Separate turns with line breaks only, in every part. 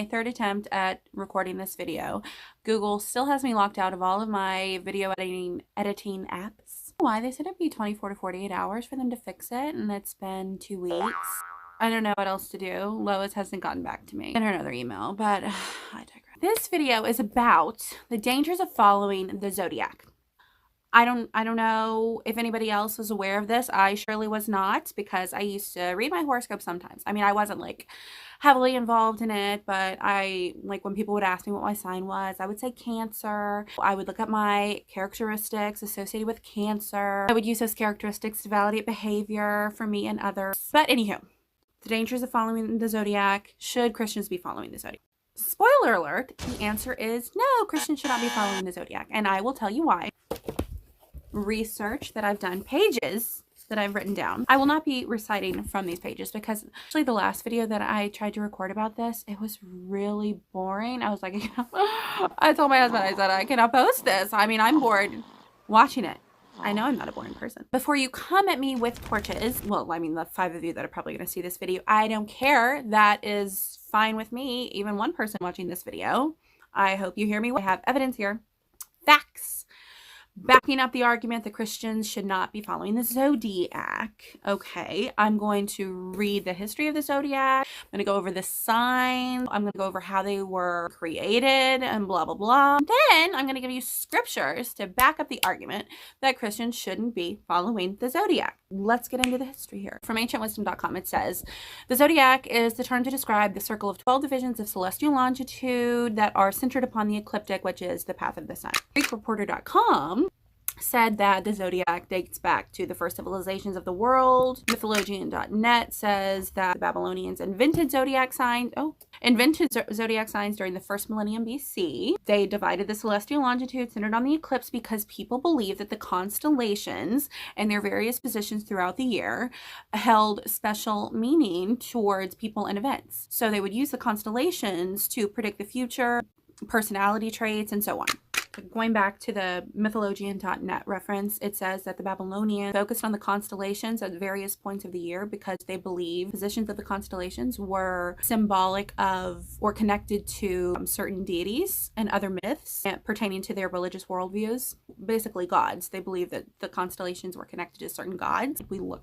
my third attempt at recording this video. Google still has me locked out of all of my video editing apps. Why? They said it'd be 24 to 48 hours for them to fix it, and it's been 2 weeks. I don't know what else to do. Lois hasn't gotten back to me in her other email, but I digress. This video is about the dangers of following the Zodiac. I don't know if anybody else was aware of this. I surely was not, because I used to read my horoscope sometimes. I mean, I wasn't like heavily involved in it, but I, like, when people would ask me what my sign was, I would say Cancer. I would look up my characteristics associated with Cancer. I would use those characteristics to validate behavior for me and others. But anywho, the dangers of following the Zodiac. Should Christians be following the Zodiac? Spoiler alert, the answer is no, Christians should not be following the Zodiac, and I will tell you why. Research that I've done, pages that I've written down. I will not be reciting from these pages, because actually the last video that I tried to record about this, it was really boring. I was like, I told my husband, I said, I cannot post this. I mean, I'm bored watching it. I know I'm not a boring person. Before you come at me with torches, well, I mean, the 5 of you that are probably going to see this video, I don't care. That is fine with me. Even one person watching this video. I hope you hear me. I have evidence here. Facts. Backing up the argument that Christians should not be following the Zodiac. Okay, I'm going to read the history of the Zodiac. I'm going to go over the signs. I'm going to go over how they were created and blah, blah, blah. Then I'm going to give you scriptures to back up the argument that Christians shouldn't be following the Zodiac. Let's get into the history here. From ancientwisdom.com, it says, the Zodiac is the term to describe the circle of 12 divisions of celestial longitude that are centered upon the ecliptic, which is the path of the sun. GreekReporter.com said that the Zodiac dates back to the first civilizations of the world. Mythologian.net says that the Babylonians invented zodiac signs during the first millennium BC. They divided the celestial longitude centered on the eclipse because people believed that the constellations and their various positions throughout the year held special meaning towards people and events. So they would use the constellations to predict the future, personality traits, and so on. Going back to the mythologian.net reference, it says that the Babylonians focused on the constellations at various points of the year because they believed positions of the constellations were symbolic of or connected to certain deities and other myths pertaining to their religious worldviews. Basically gods. They believed that the constellations were connected to certain gods.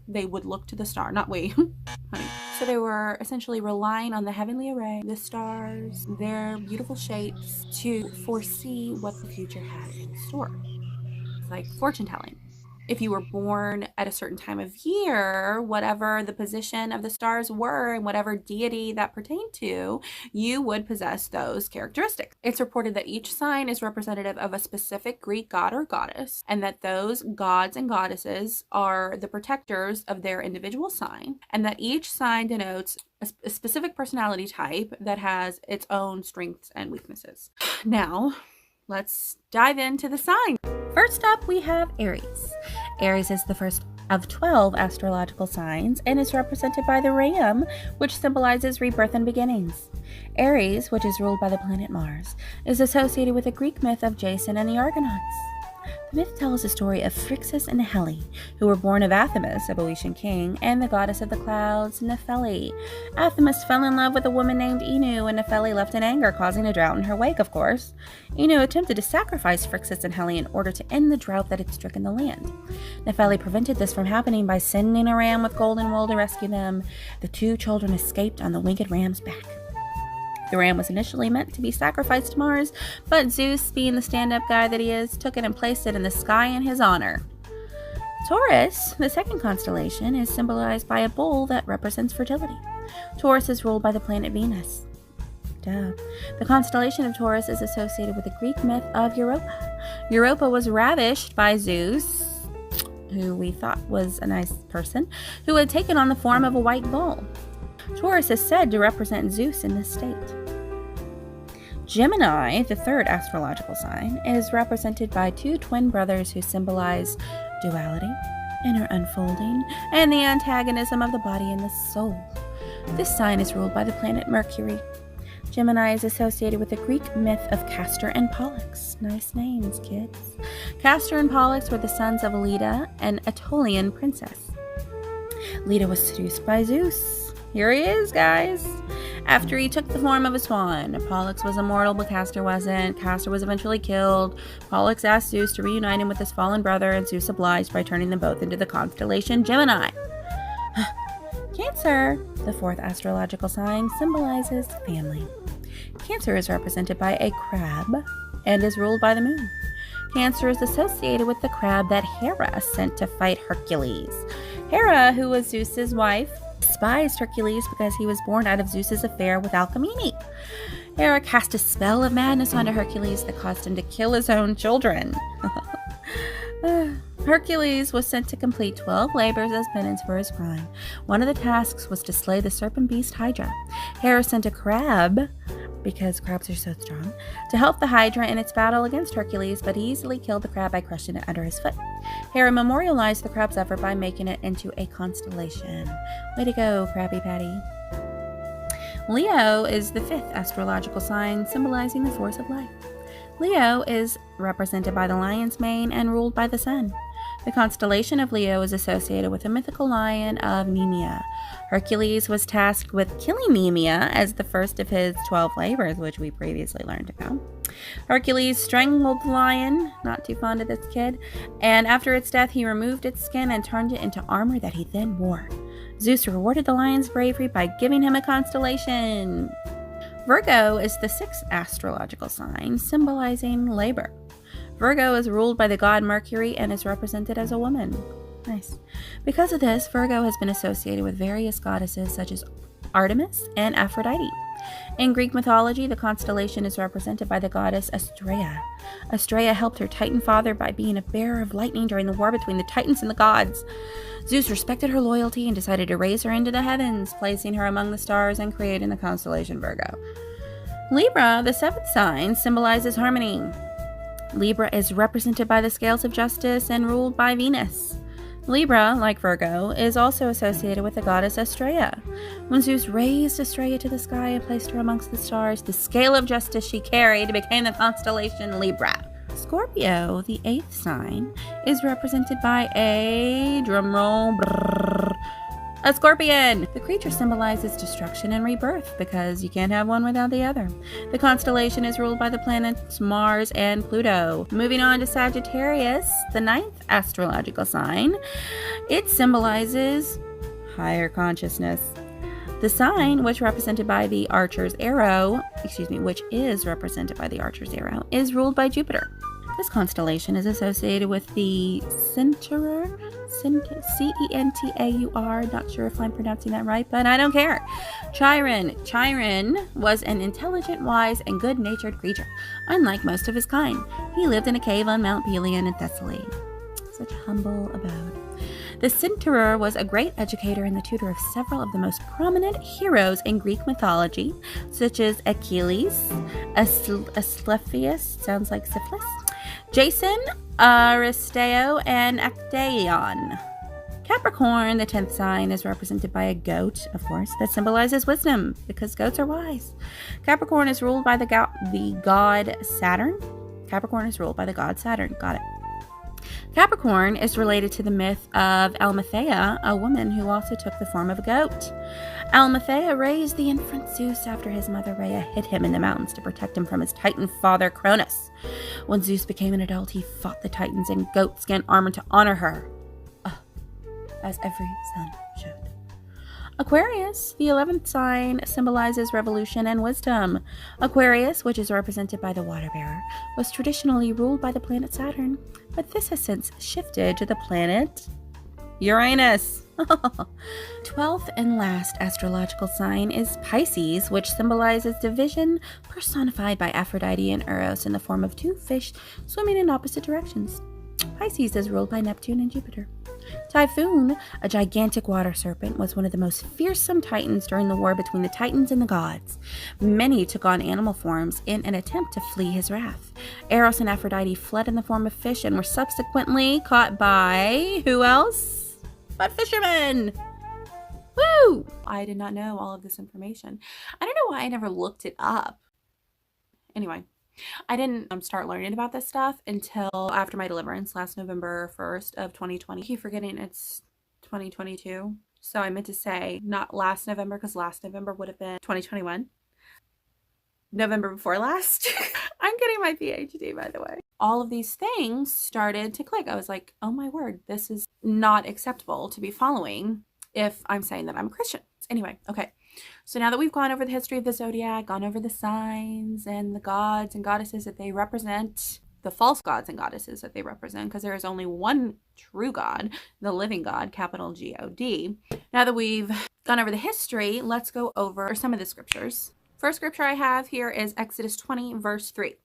They would look to the star, not we. Honey. So they were essentially relying on the heavenly array, the stars, their beautiful shapes, to foresee what the future had in store. It's like fortune telling. If you were born at a certain time of year, whatever the position of the stars were and whatever deity that pertained to, you would possess those characteristics. It's reported that each sign is representative of a specific Greek god or goddess, and that those gods and goddesses are the protectors of their individual sign, and that each sign denotes a specific personality type that has its own strengths and weaknesses. Now, let's dive into the signs. First up, we have Aries. Aries is the first of 12 astrological signs and is represented by the ram, which symbolizes rebirth and beginnings. Aries, which is ruled by the planet Mars, is associated with the Greek myth of Jason and the Argonauts. The myth tells the story of Phrixus and Helle, who were born of Athamas, a Boeotian king, and the goddess of the clouds, Nephele. Athamas fell in love with a woman named Inu, and Nephele left in anger, causing a drought in her wake, of course. Inu attempted to sacrifice Phrixus and Helle in order to end the drought that had stricken the land. Nephele prevented this from happening by sending a ram with golden wool to rescue them. The 2 children escaped on the winged ram's back. The ram was initially meant to be sacrificed to Mars, but Zeus, being the stand-up guy that he is, took it and placed it in the sky in his honor. Taurus, the second constellation, is symbolized by a bull that represents fertility. Taurus is ruled by the planet Venus. Duh. The constellation of Taurus is associated with the Greek myth of Europa. Europa was ravished by Zeus, who we thought was a nice person, who had taken on the form of a white bull. Taurus is said to represent Zeus in this state. Gemini, the third astrological sign, is represented by 2 twin brothers who symbolize duality, inner unfolding, and the antagonism of the body and the soul. This sign is ruled by the planet Mercury. Gemini is associated with the Greek myth of Castor and Pollux. Nice names, kids. Castor and Pollux were the sons of Leda, an Aetolian princess. Leda was seduced by Zeus. Here he is, guys. after he took the form of a swan. Pollux was immortal, but Castor wasn't. Castor was eventually killed. Pollux asked Zeus to reunite him with his fallen brother, and Zeus obliged by turning them both into the constellation Gemini. Cancer, the fourth astrological sign, symbolizes family. Cancer is represented by a crab and is ruled by the moon. Cancer is associated with the crab that Hera sent to fight Hercules. Hera, who was Zeus's wife, despised Hercules because he was born out of Zeus's affair with Alcmene. Hera cast a spell of madness onto Hercules that caused him to kill his own children. Hercules was sent to complete 12 labors as penance for his crime. One of the tasks was to slay the serpent beast Hydra. Hera sent a crab, because crabs are so strong, to help the Hydra in its battle against Hercules, but he easily killed the crab by crushing it under his foot. Hera memorialized the crab's effort by making it into a constellation. Way to go, Krabby Patty. Leo is the fifth astrological sign, symbolizing the force of life. Leo is represented by the lion's mane and ruled by the sun. The constellation of Leo is associated with the mythical lion of Nemea. Hercules was tasked with killing Nemea as the first of his 12 labors, which we previously learned about. Hercules strangled the lion, not too fond of this kid, and after its death he removed its skin and turned it into armor that he then wore. Zeus rewarded the lion's bravery by giving him a constellation. Virgo is the sixth astrological sign, symbolizing labor. Virgo is ruled by the god Mercury and is represented as a woman. Nice. Because of this, Virgo has been associated with various goddesses such as Artemis and Aphrodite. In Greek mythology, the constellation is represented by the goddess Astraea. Astraea helped her Titan father by being a bearer of lightning during the war between the Titans and the gods. Zeus respected her loyalty and decided to raise her into the heavens, placing her among the stars and creating the constellation Virgo. Libra, the seventh sign, symbolizes harmony. Libra is represented by the scales of justice and ruled by Venus. Libra, like Virgo, is also associated with the goddess Astraea. When Zeus raised Astraea to the sky and placed her amongst the stars, the scale of justice she carried became the constellation Libra. Scorpio, the eighth sign, is represented by a drumroll, a scorpion. The creature symbolizes destruction and rebirth because you can't have one without the other. The constellation is ruled by the planets Mars and Pluto. Moving on to Sagittarius, the ninth astrological sign. It symbolizes higher consciousness. The sign, which is represented by the archer's arrow, is ruled by Jupiter. This constellation is associated with the Centaur, Centaur, not sure if I'm pronouncing that right, but I don't care. Chiron was an intelligent, wise, and good-natured creature, unlike most of his kind. He lived in a cave on Mount Pelion in Thessaly. Such a humble abode. The Centaur was a great educator and the tutor of several of the most prominent heroes in Greek mythology, such as Achilles, Asclepius, sounds like syphilis, Jason, Aristeo, and Actaeon. Capricorn, the 10th sign, is represented by a goat, of course, that symbolizes wisdom, because goats are wise. Capricorn is ruled by the god Saturn. Got it. Capricorn is related to the myth of Almathea, a woman who also took the form of a goat. Almathea raised the infant Zeus after his mother Rhea hid him in the mountains to protect him from his Titan father Cronus. When Zeus became an adult, he fought the Titans in goatskin armor to honor her, as every son should. Aquarius, the 11th sign, symbolizes revolution and wisdom. Aquarius, which is represented by the water bearer, was traditionally ruled by the planet Saturn, but this has since shifted to the planet Uranus. 12th and last astrological sign is Pisces, which symbolizes division personified by Aphrodite and Eros in the form of two fish swimming in opposite directions. Pisces is ruled by Neptune and Jupiter. Typhoon, a gigantic water serpent, was one of the most fearsome titans during the war between the Titans and the gods. Many took on animal forms in an attempt to flee his wrath. Eros and Aphrodite fled in the form of fish and were subsequently caught by who else but fishermen. Woo! I did not know all of this information. I don't know why I never looked it up. Anyway, I didn't start learning about this stuff until after my deliverance last November 1st of 2020. I keep forgetting it's 2022. So I meant to say not last November, because last November would have been 2021. November before last. I'm getting my PhD, by the way. All of these things started to click. I was like, oh my word, this is not acceptable to be following if I'm saying that I'm a Christian. Anyway, okay. So now that we've gone over the history of the zodiac, gone over the signs and the gods and goddesses that they represent, the false gods and goddesses that they represent, because there is only one true God, the living God, capital G-O-D. Now that we've gone over the history, let's go over some of the scriptures. First scripture I have here is Exodus 20, verse 3.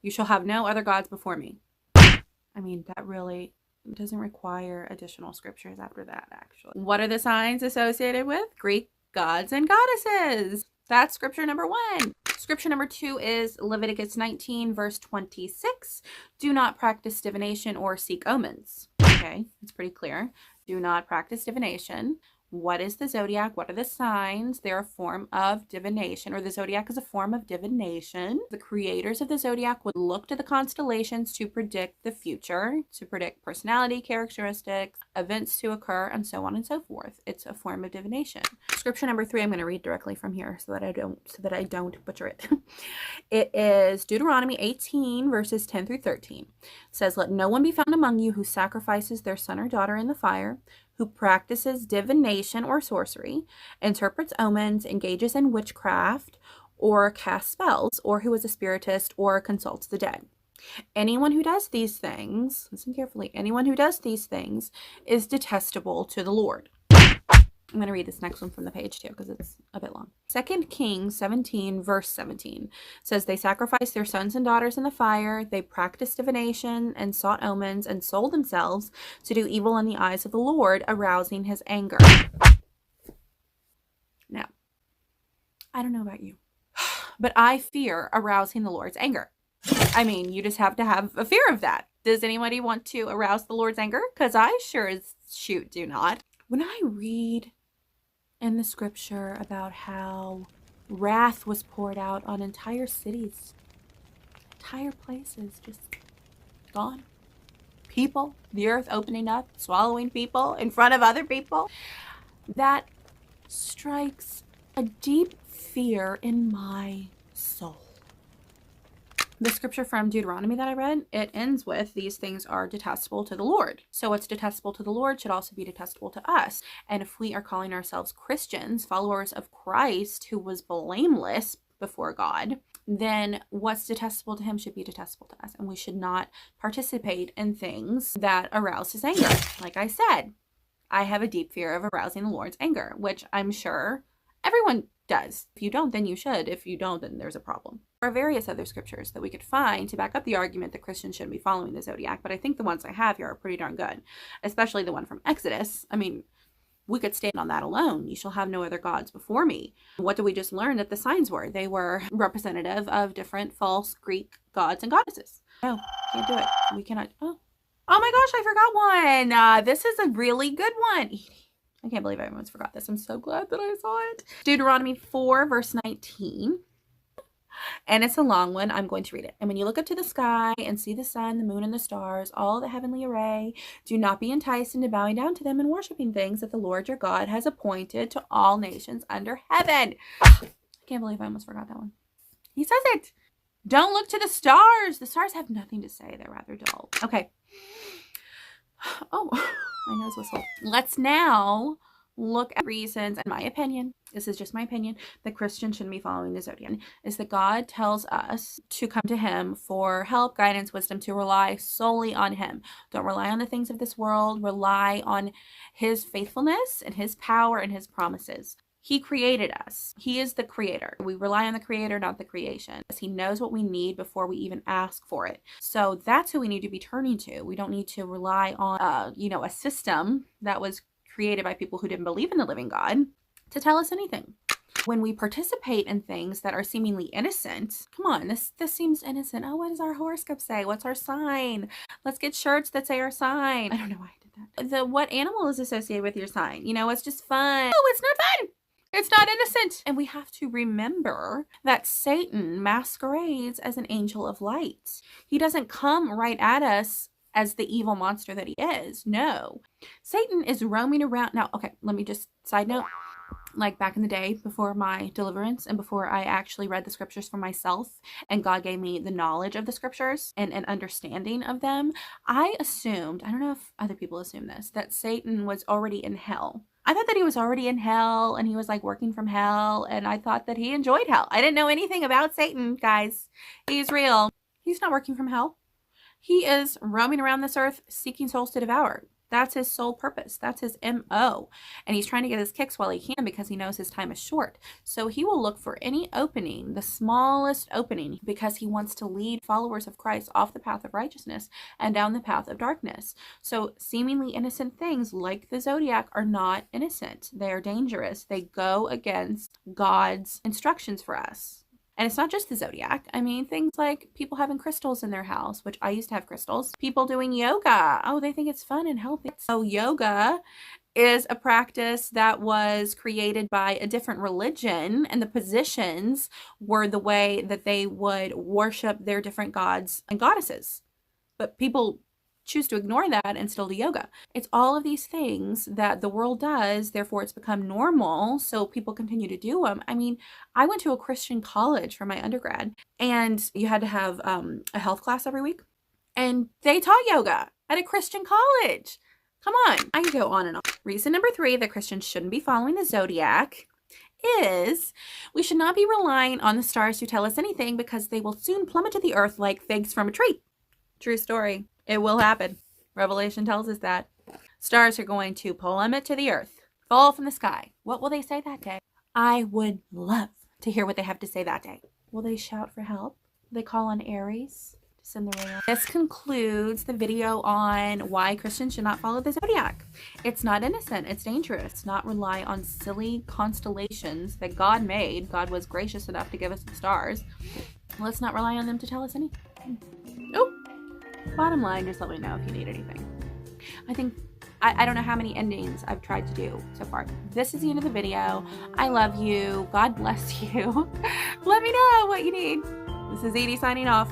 You shall have no other gods before me. I mean, that really doesn't require additional scriptures after that, actually. What are the signs associated with Greek gods and goddesses? That's scripture number 1. Scripture number 2 is Leviticus 19, verse 26. Do not practice divination or seek omens. Okay, it's pretty clear. Do not practice divination. What is the zodiac? What are the signs? They're a form of divination, or the zodiac is a form of divination. The creators of the zodiac would look to the constellations to predict the future, to predict personality characteristics, events to occur, and so on and so forth. It's a form of divination. Scripture number 3, I'm going to read directly from here so that I don't butcher it. It is Deuteronomy 18, verses 10 through 13. It says, let no one be found among you who sacrifices their son or daughter in the fire, who practices divination or sorcery, interprets omens, engages in witchcraft, or casts spells, or who is a spiritist or consults the dead. Anyone who does these things, listen carefully, anyone who does these things is detestable to the Lord. I'm going to read this next one from the page too, because it's a bit long. 2 Kings 17, verse 17 says, they sacrificed their sons and daughters in the fire. They practiced divination and sought omens and sold themselves to do evil in the eyes of the Lord, arousing his anger. Now, I don't know about you, but I fear arousing the Lord's anger. I mean, you just have to have a fear of that. Does anybody want to arouse the Lord's anger? Because I sure as shoot do not. When I read in the scripture about how wrath was poured out on entire cities, entire places just gone, people, the earth opening up, swallowing people in front of other people, that strikes a deep fear in my soul. The scripture from Deuteronomy that I read, it ends with, these things are detestable to the Lord. So what's detestable to the Lord should also be detestable to us. And if we are calling ourselves Christians, followers of Christ, who was blameless before God, then what's detestable to him should be detestable to us. And we should not participate in things that arouse his anger. Like I said, I have a deep fear of arousing the Lord's anger, which I'm sure everyone does. If you don't, then you should. If you don't, then there's a problem. There are various other scriptures that we could find to back up the argument that Christians shouldn't be following the zodiac, but I think the ones I have here are pretty darn good, especially the one from Exodus. I mean, we could stand on that alone. You shall have no other gods before me. What did we just learn that the signs were? They were representative of different false Greek gods and goddesses. No, can't do it. We cannot. Oh my gosh, I forgot one. This is a really good one. I can't believe I almost forgot this. I'm so glad that I saw it. Deuteronomy 4, verse 19. And it's a long one. I'm going to read it. And when you look up to the sky and see the sun, the moon, and the stars, all the heavenly array, do not be enticed into bowing down to them and worshiping things that the Lord your God has appointed to all nations under heaven. I can't believe I almost forgot that one. He says it. Don't look to the stars. The stars have nothing to say. They're rather dull. Okay. Oh, my nose whistle. Let's now look at reasons, in my opinion, this is just my opinion, that Christians shouldn't be following the zodiac, is that God tells us to come to him for help, guidance, wisdom, to rely solely on him. Don't rely on the things of this world. Rely on his faithfulness and his power and his promises. He created us. He is the creator. We rely on the creator, not the creation. He knows what we need before we even ask for it. So that's who we need to be turning to. We don't need to rely on, a system that was created by people who didn't believe in the living God to tell us anything. When we participate in things that are seemingly innocent, come on, this seems innocent. Oh, what does our horoscope say? What's our sign? Let's get shirts that say our sign. I don't know why I did that. What animal is associated with your sign? It's just fun. Oh, it's not fun. It's not innocent. And we have to remember that Satan masquerades as an angel of light. He doesn't come right at us as the evil monster that he is. No, Satan is roaming around. Now, okay, let me just side note, like back in the day before my deliverance and before I actually read the scriptures for myself and God gave me the knowledge of the scriptures and an understanding of them, I assumed, I don't know if other people assume this, that Satan was already in hell. I thought that he was already in hell and he was like working from hell, and I thought that he enjoyed hell. I didn't know anything about Satan, guys. He's real. He's not working from hell. He is roaming around this earth seeking souls to devour. That's his sole purpose. That's his MO. And he's trying to get his kicks while he can because he knows his time is short. So he will look for any opening, the smallest opening, because he wants to lead followers of Christ off the path of righteousness and down the path of darkness. So seemingly innocent things like the Zodiac are not innocent. They are dangerous. They go against God's instructions for us. And it's not just the Zodiac. I mean, things like people having crystals in their house, which I used to have crystals. People doing yoga. Oh, they think it's fun and healthy. So yoga is a practice that was created by a different religion, and the positions were the way that they would worship their different gods and goddesses. But people choose to ignore that and still do yoga. It's all of these things that the world does, therefore it's become normal, so people continue to do them. I mean, I went to a Christian college for my undergrad, and you had to have a health class every week, and they taught yoga at a Christian college. Come on. I could go on and on. Reason number 3 that Christians shouldn't be following the Zodiac is we should not be relying on the stars to tell us anything, because they will soon plummet to the earth like figs from a tree. True story. It will happen. Revelation tells us that. Stars are going to plummet to the earth, fall from the sky. What will they say that day? I would love to hear what they have to say that day. Will they shout for help? Will they call on Aries to send the rain? This concludes the video on why Christians should not follow the Zodiac. It's not innocent. It's dangerous. Not rely on silly constellations that God made. God was gracious enough to give us the stars. Let's not rely on them to tell us anything. Oh. Bottom line, just let me know if you need anything. I don't know how many endings I've tried to do so far. This is the end of the video. I love you. God bless you. Let me know what you need. This is Edie signing off.